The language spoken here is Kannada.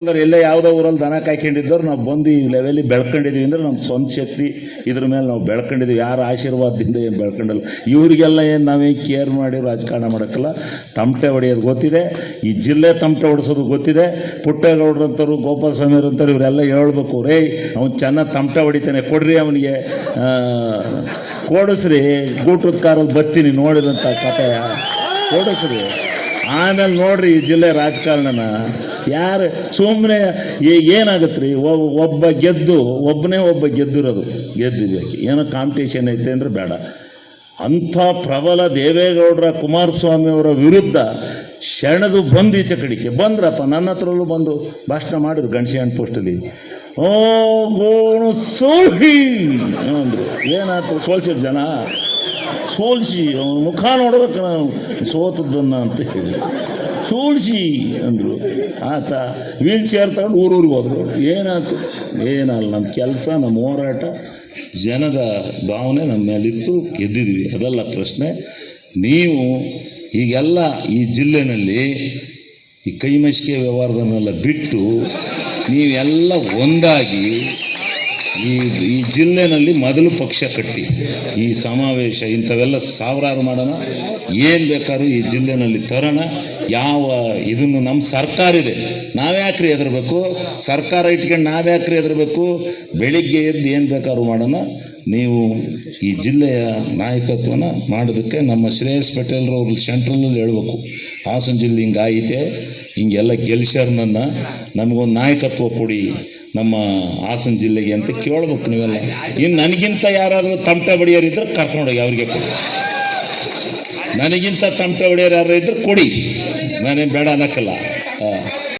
ಅಂದ್ರೆ ಎಲ್ಲ ಯಾವುದೋ ಊರಲ್ಲಿ ದನ ಕಾಯ್ಕೊಂಡಿದ್ದವ್ರು ನಾವು ಬಂದು ಈ ಲೆವೆಲಿಗೆ ಬೆಳ್ಕೊಂಡಿದ್ದೀವಿ ಅಂದರೆ ನಮ್ಮ ಸ್ವಂತ ಶಕ್ತಿ ಇದ್ರ ಮೇಲೆ ನಾವು ಬೆಳ್ಕೊಂಡಿದ್ದೀವಿ. ಯಾರ ಆಶೀರ್ವಾದದಿಂದ ಏನು ಬೆಳ್ಕೊಂಡಲ್ಲ. ಇವರಿಗೆಲ್ಲ ಏನು ನಾವೇನು ಕೇರ್ ಮಾಡಿ ರಾಜಕಾರಣ ಮಾಡೋಕ್ಕಲ್ಲ. ತಮಟೆ ಹೊಡೆಯೋದು ಗೊತ್ತಿದೆ, ಈ ಜಿಲ್ಲೆ ತಮಟೆ ಹೊಡೆಸೋದು ಗೊತ್ತಿದೆ. ಪುಟ್ಟೇಗೌಡರಂಥವ್ರು, ಗೋಪಾಲ ಸ್ವಾಮಿಯವ್ರಂಥವ್ರು ಇವರೆಲ್ಲ ಹೇಳ್ಬೇಕು, ರೇ ಅವ್ನು ಚೆನ್ನಾಗಿ ತಮಟೆ ಹೊಡಿತಾನೆ, ಕೊಡ್ರಿ ಅವನಿಗೆ ಕೊಡಿಸ್ರಿ, ಗೂಟದ ಕಾರಲ್ಲಿ ಬರ್ತೀನಿ ನೋಡಿದಂಥ ಕಥೆ ಕೊಡಿಸ್ರಿ. ಆಮೇಲೆ ನೋಡ್ರಿ ಈ ಜಿಲ್ಲೆ ರಾಜಕಾರಣನ ಯಾರು ಸುಮ್ಮನೆ ಏನಾಗುತ್ತೆ ರೀ. ಒಬ್ಬ ಗೆದ್ದಿರೋದು ಗೆದ್ದಿದ್ವಿ, ಏನೋ ಕಾಂಪಿಟೇಷನ್ ಐತೆ ಅಂದರೆ ಬೇಡ. ಅಂಥ ಪ್ರಬಲ ದೇವೇಗೌಡರ ಕುಮಾರಸ್ವಾಮಿಯವರ ವಿರುದ್ಧ ಶರಣದು ಬಂದು ಈಚೆ ಕಡೆಗೆ ಬಂದ್ರಪ್ಪ. ನನ್ನ ಹತ್ರಲ್ಲೂ ಬಂದು ಭಾಷಣ ಮಾಡಿದ್ರು ಗಣಶಿಯನ್ ಪೋಸ್ಟಲ್ಲಿ. ಓ ಗೋಣು ಸೋಲ್ಸಿ ಅಂದರು. ಏನಾಯ್ತು ಸೋಲ್ಸಿದ ಜನ ಸೋಲ್ಸಿ ಮುಖ ನೋಡ್ಬೇಕು ನಾವು ಸೋತದ್ದನ್ನು ಅಂತ ಹೇಳಿ ಸೋಲ್ಸಿ ಅಂದರು. ಆತ ವೀಲ್ ಚೇರ್ ತಗೊಂಡು ಊರೂರಿಗೆ ಹೋದರು. ಏನಾಯ್ತು? ಏನಲ್ಲ, ನಮ್ಮ ಕೆಲಸ, ನಮ್ಮ ಹೋರಾಟ, ಜನದ ಭಾವನೆ ನಮ್ಮ ಮೇಲಿತ್ತು, ಗೆದ್ದಿದ್ವಿ. ಅದಲ್ಲ ಪ್ರಶ್ನೆ. ನೀವು ಈಗೆಲ್ಲ ಈ ಜಿಲ್ಲೆನಲ್ಲಿ ಈ ಕೈಮಶಿಕೆ ವ್ಯವಹಾರದನ್ನೆಲ್ಲ ಬಿಟ್ಟು ನೀವೆಲ್ಲ ಒಂದಾಗಿ ಈ ಜಿಲ್ಲೆನಲ್ಲಿ ಮೊದಲು ಪಕ್ಷ ಕಟ್ಟಿ ಈ ಸಮಾವೇಶ ಇಂಥವೆಲ್ಲ ಸಾವಿರಾರು ಮಾಡೋಣ. ಏನು ಬೇಕಾದ್ರೂ ಈ ಜಿಲ್ಲೆನಲ್ಲಿ ತರೋಣ. ಯಾವ ಇದನ್ನು ನಮ್ಮ ಸರ್ಕಾರ ಇದೆ, ನಾವ್ಯಾಕ್ರಿ ಹೆದರ್ಬೇಕು? ಸರ್ಕಾರ ಇಟ್ಕೊಂಡು ನಾವ್ಯಾಕ್ರಿ ಹೆದರ್ಬೇಕು? ಬೆಳಿಗ್ಗೆ ಎದ್ದು ಏನು ಬೇಕಾದ್ರೂ ಮಾಡೋಣ. ನೀವು ಈ ಜಿಲ್ಲೆಯ ನಾಯಕತ್ವನ ಮಾಡೋದಕ್ಕೆ ನಮ್ಮ ಶ್ರೇಯಸ್ ಪಟೇಲ್ರವ್ರು ಸೆಂಟ್ರಲಲ್ಲಿ ಹೇಳ್ಬೇಕು, ಹಾಸನ ಜಿಲ್ಲೆ ಹಿಂಗಾಯಿತೆ, ಹಿಂಗೆಲ್ಲ ಗೆಲ್ಸ್ಯಾರ ನಮಗೊಂದು ನಾಯಕತ್ವ ಕೊಡಿ ನಮ್ಮ ಹಾಸನ ಜಿಲ್ಲೆಗೆ ಅಂತ ಕೇಳ್ಬೇಕು ನೀವೆಲ್ಲ. ಇನ್ನು ನನಗಿಂತ ಯಾರಾದರೂ ತಮಟೆ ಬಡಿಯೋರಿದ್ರೆ ಕರ್ಕೊಂಡೋಗಿ ಅವ್ರಿಗೆ ಕೊಡಿ. ನನಗಿಂತ ತಮಟೆ ಹೊಡೆಯೋರು ಯಾರು ಇದ್ರೆ ಕೊಡಿ, ನಾನೇನು ಬೇಡ ಅನ್ನೋಕ್ಕಲ್ಲ.